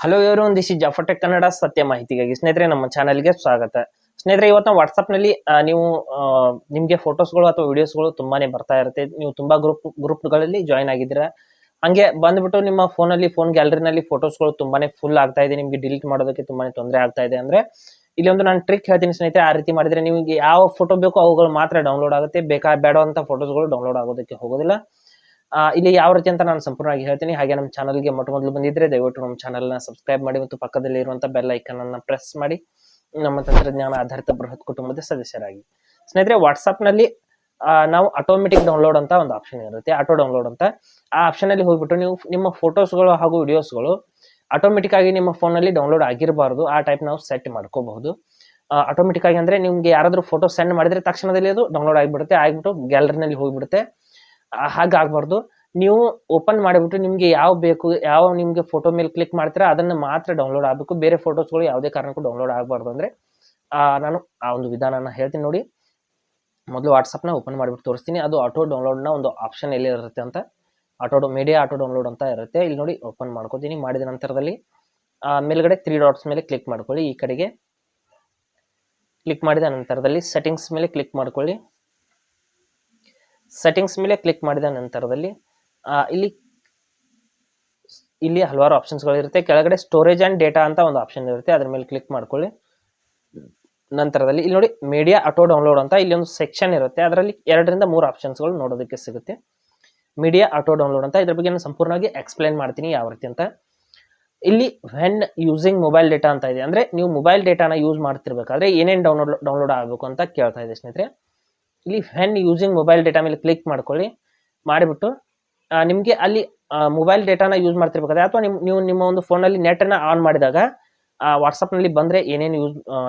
Hello everyone, this is Jafar tech Kannada ಸತ್ಯ ಮಾಹಿತಿಗಾಗಿ. ಸ್ನೇಹಿತರೆ, ನಮ್ಮ ಚಾನಲ್ಗೆ ಸ್ವಾಗತ. ಸ್ನೇಹಿತರೆ, ಇವತ್ತು ವಾಟ್ಸ್ಆಪ್ ನಲ್ಲಿ ನೀವು ನಿಮ್ಗೆ ಫೋಟೋಸ್ಗಳು ಅಥವಾ ವಿಡಿಯೋಸ್ಗಳು ತುಂಬಾನೇ ಬರ್ತಾ ಇರುತ್ತೆ. ನೀವು ತುಂಬಾ ಗ್ರೂಪ್ಗಳಲ್ಲಿ ಜಾಯ್ನ್ ಆಗಿದ್ದೀರಾ. ಹಂಗೆ ಬಂದ್ಬಿಟ್ಟು ನಿಮ್ಮ ಫೋನ್ ಗ್ಯಾಲರಿನಲ್ಲಿ ಫೋಟೋಸ್ಗಳು ತುಂಬಾನೇ ಫುಲ್ ಆಗ್ತಾ ಇದೆ. ನಿಮ್ಗೆ ಡಿಲೀಟ್ ಮಾಡೋದಕ್ಕೆ ತುಂಬಾನೇ ತೊಂದರೆ ಆಗ್ತಾ ಇದೆ ಅಂದ್ರೆ ಇಲ್ಲಿ ಒಂದು ನಾನು ಟ್ರಿಕ್ ಹೇಳ್ತೀನಿ ಸ್ನೇಹಿತರೆ. ಆ ರೀತಿ ಮಾಡಿದ್ರೆ ನಿಮಗೆ ಯಾವ ಫೋಟೋ ಬೇಕೋ ಅವುಗಳು ಮಾತ್ರ ಡೌನ್ಲೋಡ್ ಆಗುತ್ತೆ, ಬೇಡ ಅಂತ ಫೋಟೋಸ್ಗಳು ಡೌನ್ಲೋಡ್ ಆಗೋದಕ್ಕೆ ಹೋಗೋದಿಲ್ಲ. ಇಲ್ಲಿ ಯಾವ ರೀತಿ ಅಂತ ನಾನು ಸಂಪೂರ್ಣವಾಗಿ ಹೇಳ್ತೀನಿ. ಹಾಗೆ ನಮ್ಮ ಚಾನಲ್ಗೆ ಮೊದಲು ಬಂದಿದ್ರೆ ದಯವಿಟ್ಟು ನಮ್ಮ ಚಾನಲ್ನ ಸಬ್ಸ್ಕ್ರೈಬ್ ಮಾಡಿ ಮತ್ತು ಪಕ್ಕದಲ್ಲಿ ಇರುವಂತಹ ಬೆಲ್ ಐಕನ್ ಅನ್ನ ಪ್ರೆಸ್ ಮಾಡಿ ನಮ್ಮ ತಂತ್ರಜ್ಞಾನ ಆಧಾರಿತ ಬೃಹತ್ ಕುಟುಂಬದ ಸದಸ್ಯರಾಗಿ. ಸ್ನೇಹಿತರೆ, ವಾಟ್ಸ್ಆಪ್ ನಲ್ಲಿ ನಾವು ಆಟೋಮೆಟಿಕ್ ಡೌನ್ಲೋಡ್ ಅಂತ ಒಂದು ಆಪ್ಷನ್ ಇರುತ್ತೆ, ಆಟೋ ಡೌನ್ಲೋಡ್ ಅಂತ. ಆ ಆಪ್ಷನ್ ಅಲ್ಲಿ ಹೋಗ್ಬಿಟ್ಟು ನೀವು ನಿಮ್ಮ ಫೋಟೋಸ್ಗಳು ಹಾಗೂ ವಿಡಿಯೋಸ್ಗಳು ಆಟೋಮೆಟಿಕ್ ಆಗಿ ನಿಮ್ಮ ಫೋನ್ ನಲ್ಲಿ ಡೌನ್ಲೋಡ್ ಆಗಿರಬಾರ್ದು. ಆ ಟೈಪ್ ನಾವು ಸೆಟ್ ಮಾಡ್ಕೋಬಹುದು. ಆಟೋಮೆಟಿಕ್ ಆಗಿ ಅಂದ್ರೆ ನಿಮ್ಗೆ ಯಾರಾದ್ರೂ ಫೋಟೋ ಸೆಂಡ್ ಮಾಡಿದ್ರೆ ತಕ್ಷಣದಲ್ಲಿ ಅದು ಡೌನ್ಲೋಡ್ ಆಗಿಬಿಟ್ಟು ಗ್ಯಾಲರಿನಲ್ಲಿ ಹೋಗ್ಬಿಡುತ್ತೆ. ಹಾಗಾಗಬಾರ್ದು. ನೀವು ಓಪನ್ ಮಾಡಿಬಿಟ್ಟು ನಿಮ್ಗೆ ಯಾವ ನಿಮ್ಗೆ ಫೋಟೋ ಮೇಲೆ ಕ್ಲಿಕ್ ಮಾಡ್ತೀರಾ ಅದನ್ನ ಮಾತ್ರ ಡೌನ್ಲೋಡ್ ಆಗಬೇಕು. ಬೇರೆ ಫೋಟೋಸ್ಗಳು ಯಾವುದೇ ಕಾರಣಕ್ಕೂ ಡೌನ್ಲೋಡ್ ಆಗಬಾರ್ದು. ಅಂದ್ರೆ ನಾನು ಆ ಒಂದು ವಿಧಾನನ ಹೇಳ್ತೀನಿ ನೋಡಿ. ಮೊದಲು ವಾಟ್ಸಪ್ನ ಓಪನ್ ಮಾಡಿಬಿಟ್ಟು ತೋರಿಸ್ತೀನಿ. ಅದು ಆಟೋ ಡೌನ್ಲೋಡ್ನ ಒಂದು ಆಪ್ಷನ್ ಎಲ್ಲಿ ಇರುತ್ತೆ ಅಂತ, ಮೀಡಿಯಾ ಆಟೋ ಡೌನ್ಲೋಡ್ ಅಂತ ಇರುತ್ತೆ. ಇಲ್ಲಿ ನೋಡಿ ಓಪನ್ ಮಾಡ್ಕೋತೀನಿ. ಮಾಡಿದ ನಂತರದಲ್ಲಿ ಮೇಲ್ಗಡೆ 3 ಡಾಟ್ಸ್ ಮೇಲೆ ಕ್ಲಿಕ್ ಮಾಡ್ಕೊಳ್ಳಿ. ಈ ಕಡೆಗೆ ಕ್ಲಿಕ್ ಮಾಡಿದ ನಂತರದಲ್ಲಿ ಸೆಟ್ಟಿಂಗ್ಸ್ ಮೇಲೆ ಕ್ಲಿಕ್ ಮಾಡ್ಕೊಳ್ಳಿ. ಸೆಟ್ಟಿಂಗ್ಸ್ ಮೇಲೆ ಕ್ಲಿಕ್ ಮಾಡಿದ ನಂತರದಲ್ಲಿ ಇಲ್ಲಿ ಹಲವಾರು ಆಪ್ಷನ್ಸ್ಗಳು ಇರುತ್ತೆ. ಕೆಳಗಡೆ ಸ್ಟೋರೇಜ್ ಅಂಡ್ ಡೇಟಾ ಅಂತ ಒಂದು ಆಪ್ಷನ್ ಇರುತ್ತೆ, ಅದ್ರ ಮೇಲೆ ಕ್ಲಿಕ್ ಮಾಡ್ಕೊಳ್ಳಿ. ನಂತರದಲ್ಲಿ ಇಲ್ಲಿ ನೋಡಿ ಮೀಡಿಯಾ ಆಟೋ ಡೌನ್ಲೋಡ್ ಅಂತ ಇಲ್ಲಿ ಒಂದು ಸೆಕ್ಷನ್ ಇರುತ್ತೆ. ಅದರಲ್ಲಿ 2 ರಿಂದ 3 ಆಪ್ಷನ್ಸ್ಗಳು ನೋಡೋದಕ್ಕೆ ಸಿಗುತ್ತೆ. ಮೀಡಿಯಾ ಆಟೋ ಡೌನ್ಲೋಡ್ ಅಂತ ಇದ್ರ ಬಗ್ಗೆ ನಾನು ಸಂಪೂರ್ಣವಾಗಿ ಎಕ್ಸ್ಪ್ಲೈನ್ ಮಾಡ್ತೀನಿ ಯಾವ ರೀತಿ ಅಂತ. ಇಲ್ಲಿ ವೆನ್ ಯೂಸಿಂಗ್ ಮೊಬೈಲ್ ಡೇಟಾ ಅಂತ ಇದೆ. ಅಂದ್ರೆ ನೀವು ಮೊಬೈಲ್ ಡೇಟಾನ ಯೂಸ್ ಮಾಡ್ತಿರ್ಬೇಕಾದ್ರೆ ಏನೇನು ಡೌನ್ಲೋಡ್ ಆಗಬೇಕು ಅಂತ ಕೇಳ್ತಾ ಇದೆ ಸ್ನೇಹಿತರೆ. ಇಲ್ಲಿ ವೆನ್ ಯೂಸಿಂಗ್ ಮೊಬೈಲ್ ಡೇಟಾ ಮೇಲೆ ಕ್ಲಿಕ್ ಮಾಡ್ಕೊಳ್ಳಿ. ಮಾಡಿಬಿಟ್ಟು ನಿಮಗೆ ಅಲ್ಲಿ ಮೊಬೈಲ್ ಡೇಟಾನ ಯೂಸ್ ಮಾಡ್ತಿರ್ಬೇಕಾದ್ರೆ ಅಥವಾ ನೀವು ನಿಮ್ಮ ಒಂದು ಫೋನಲ್ಲಿ ನೆಟ್ ಆನ್ ಮಾಡಿದಾಗ ವಾಟ್ಸಪ್ ನಲ್ಲಿ ಬಂದ್ರೆ ಏನೇನು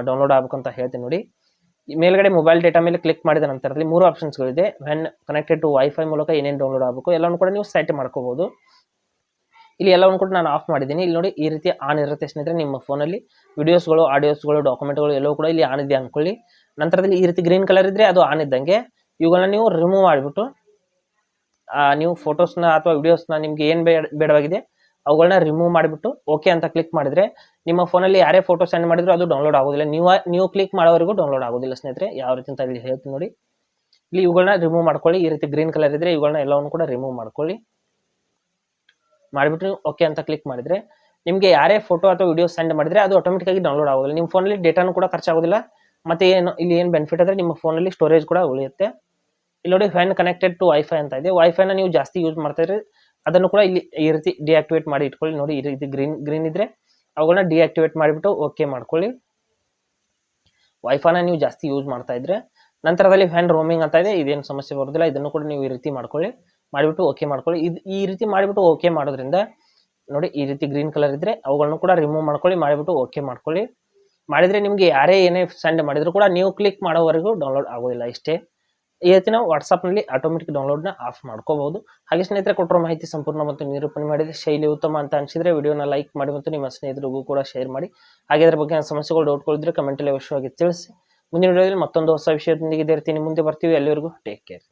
ಡೌನ್ಲೋಡ್ ಆಗಬೇಕು ಅಂತ ಹೇಳ್ತೀನಿ ನೋಡಿ. ಮೇಲ್ಗಡೆ ಮೊಬೈಲ್ ಡೇಟಾ ಮೇಲೆ ಕ್ಲಿಕ್ ಮಾಡಿದ ನಂತರದಲ್ಲಿ 3 ಆಪ್ಷನ್ಸ್ಗಳಿದೆ. ವೆನ್ ಕನೆಕ್ಟೆಡ್ ಟು ವೈಫೈ ಮೂಲಕ ಏನೇನು ಡೌನ್ಲೋಡ್ ಆಗಬೇಕು ಎಲ್ಲವನ್ನು ಕೂಡ ನೀವು ಸೆಟ್ ಮಾಡ್ಕೋಬಹುದು. ಇಲ್ಲಿ ಎಲ್ಲವನ್ನು ಕೂಡ ನಾನು ಆಫ್ ಮಾಡಿದ್ದೀನಿ. ಇಲ್ಲಿ ನೋಡಿ ಈ ರೀತಿ ಆನ್ ಇರುತ್ತೆ ಸ್ನೇಹಿತರೆ. ನಿಮ್ಮ ಫೋನಲ್ಲಿ ವಿಡಿಯೋಸ್ಗಳು, ಆಡಿಯೋಸ್ಗಳು, ಡಾಕ್ಯುಮೆಂಟ್ಗಳು ಎಲ್ಲವೂ ಕೂಡ ಇಲ್ಲಿ ಆನ್ ಇದೆ ಅನ್ಕೊಳ್ಳಿ. ನಂತರದಲ್ಲಿ ಈ ರೀತಿ ಗ್ರೀನ್ ಕಲರ್ ಇದ್ರೆ ಅದು ಆನ್ ಇದ್ದಂಗೆ. ಇವುಗಳನ್ನ ನೀವು ರಿಮೂವ್ ಮಾಡಿಬಿಟ್ಟು ನೀವು ಫೋಟೋಸ್ನ ಅಥವಾ ವಿಡಿಯೋಸ್ನ ನಿಮ್ಗೆ ಏನ್ ಬೇಡವಾಗಿದೆ ಅವುಗಳನ್ನ ರಿಮೂವ್ ಮಾಡಿಬಿಟ್ಟು ಓಕೆ ಅಂತ ಕ್ಲಿಕ್ ಮಾಡಿದ್ರೆ ನಿಮ್ಮ ಫೋನಲ್ಲಿ ಯಾರೇ ಫೋಟೋ ಸೆಂಡ್ ಮಾಡಿದ್ರು ಅದು ಡೌನ್ಲೋಡ್ ಆಗೋದಿಲ್ಲ. ನೀವು ಕ್ಲಿಕ್ ಮಾಡೋವರೆಗೂ ಡೌನ್ಲೋಡ್ ಆಗೋದಿಲ್ಲ ಸ್ನೇಹಿತರೆ. ಯಾವ ರೀತಿ ಅಂತ ಇಲ್ಲಿ ಹೇಳ್ತೀನಿ ನೋಡಿ. ಇಲ್ಲಿ ಇವುಗಳನ್ನ ರಿಮೂವ್ ಮಾಡ್ಕೊಳ್ಳಿ. ಈ ರೀತಿ ಗ್ರೀನ್ ಕಲರ್ ಇದ್ರೆ ಇವುಗಳನ್ನ ಎಲ್ಲವನ್ನು ಕೂಡ ರಿಮೂವ್ ಮಾಡ್ಕೊಳ್ಳಿ. ಮಾಡಿಬಿಟ್ಟು ನೀವು ಓಕೆ ಅಂತ ಕ್ಲಿಕ್ ಮಾಡಿದ್ರೆ ನಿಮ್ಗೆ ಯಾರೇ ಫೋಟೋ ಅಥವಾ ವಿಡಿಯೋ ಸೆಂಡ್ ಮಾಡಿದ್ರೆ ಅದು ಆಟೋಮೆಟಿಕ್ ಆಗಿ ಡೌನ್ಲೋಡ್ ಆಗೋದಿಲ್ಲ. ನಿಮ್ಮ ಫೋನಲ್ಲಿ ಡೇಟಾನು ಕೂಡ ಖರ್ಚಾಗೋದಿಲ್ಲ. ಮತ್ತೆ ಇಲ್ಲಿ ಏನು ಬೆನಿಫಿಟ್ ಅಂದ್ರೆ ನಿಮ್ಮ ಫೋನಲ್ಲಿ ಸ್ಟೋರೇಜ್ ಕೂಡ ಉಳಿಯುತ್ತೆ. ಇಲ್ಲಿ ನೋಡಿ ವೆನ್ ಕನೆಕ್ಟೆಡ್ ಟು ವೈಫೈ ಅಂತ ಇದೆ. ವೈಫೈನ ನೀವು ಜಾಸ್ತಿ ಯೂಸ್ ಮಾಡ್ತಾ ಇದ್ರೆ ಅದನ್ನು ಕೂಡ ಇಲ್ಲಿ ಈ ರೀತಿ ಡಿಆಕ್ಟಿವೇಟ್ ಮಾಡಿ ಇಟ್ಕೊಳ್ಳಿ. ನೋಡಿ ಈ ರೀತಿ ಗ್ರೀನ್ ಇದ್ರೆ ಅವುಗಳನ್ನ ಡಿಆಕ್ಟಿವೇಟ್ ಮಾಡಿಬಿಟ್ಟು ಓಕೆ ಮಾಡ್ಕೊಳ್ಳಿ. ವೈಫೈನ ನೀವು ಜಾಸ್ತಿ ಯೂಸ್ ಮಾಡ್ತಾ ಇದ್ರೆ. ನಂತರದಲ್ಲಿ ವೆನ್ ರೋಮಿಂಗ್ ಅಂತ ಇದೆ. ಇದೇನು ಸಮಸ್ಯೆ ಬರೋದಿಲ್ಲ. ಇದನ್ನು ಕೂಡ ನೀವು ಈ ರೀತಿ ಮಾಡ್ಕೊಳ್ಳಿ. ಮಾಡಿಬಿಟ್ಟು ಓಕೆ ಮಾಡ್ಕೊಳ್ಳಿ. ಈ ರೀತಿ ಮಾಡಿಬಿಟ್ಟು ಓಕೆ ಮಾಡೋದ್ರಿಂದ ನೋಡಿ ಈ ರೀತಿ ಗ್ರೀನ್ ಕಲರ್ ಇದ್ರೆ ಅವುಗಳನ್ನು ಕೂಡ ರಿಮೂವ್ ಮಾಡ್ಕೊಳ್ಳಿ. ಮಾಡಿಬಿಟ್ಟು ಓಕೆ ಮಾಡ್ಕೊಳ್ಳಿ. ಮಾಡಿದ್ರೆ ನಿಮ್ಗೆ ಯಾರೇ ಏನೇ ಸೆಂಡ್ ಮಾಡಿದ್ರು ಕೂಡ ನೀವು ಕ್ಲಿಕ್ ಮಾಡೋವರೆಗೂ ಡೌನ್ಲೋಡ್ ಆಗೋದಿಲ್ಲ. ಇಷ್ಟೇ. ಈ ರೀತಿ ನಾವು ವಾಟ್ಸ್ಆಪ್ ನಲ್ಲಿ ಆಟೋಮೆಟಿಕ್ ಡೌನ್ಲೋಡ್ನ ಆಫ್ ಮಾಡ್ಕೋಬಹುದು. ಹಾಗೆ ಸ್ನೇಹಿತರೆ, ಕೊಟ್ಟಿರೋ ಮಾಹಿತಿ ಸಂಪೂರ್ಣ ಮತ್ತು ನಿರೂಪಣೆ ಮಾಡಿದ್ರೆ ಶೈಲಿ ಉತ್ತಮ ಅಂತ ಅನಿಸಿದ್ರೆ ವಿಡಿಯೋನ ಲೈಕ್ ಮಾಡಿ ಮತ್ತು ನಿಮ್ಮ ಸ್ನೇಹಿತರಿಗೂ ಕೂಡ ಶೇರ್ ಮಾಡಿ. ಹಾಗೆ ಅದ್ರ ಬಗ್ಗೆ ಸಮಸ್ಯೆಗಳು ಡೌಟ್ಗಳಿದ್ರೆ ಕಮೆಂಟ್ ಅಲ್ಲಿ ಅವಶ್ಯವಾಗಿ ತಿಳಿಸಿ. ಮುಂದಿನ ವಿಡಿಯೋದಲ್ಲಿ ಮತ್ತೊಂದು ಹೊಸ ವಿಷಯದೊಂದಿಗೆ ಇರ್ತೀನಿ. ಮುಂದೆ ಬರ್ತೀವಿ. ಅಲ್ಲಿವರೆಗೂ ಟೇಕ್ ಕೇರ್.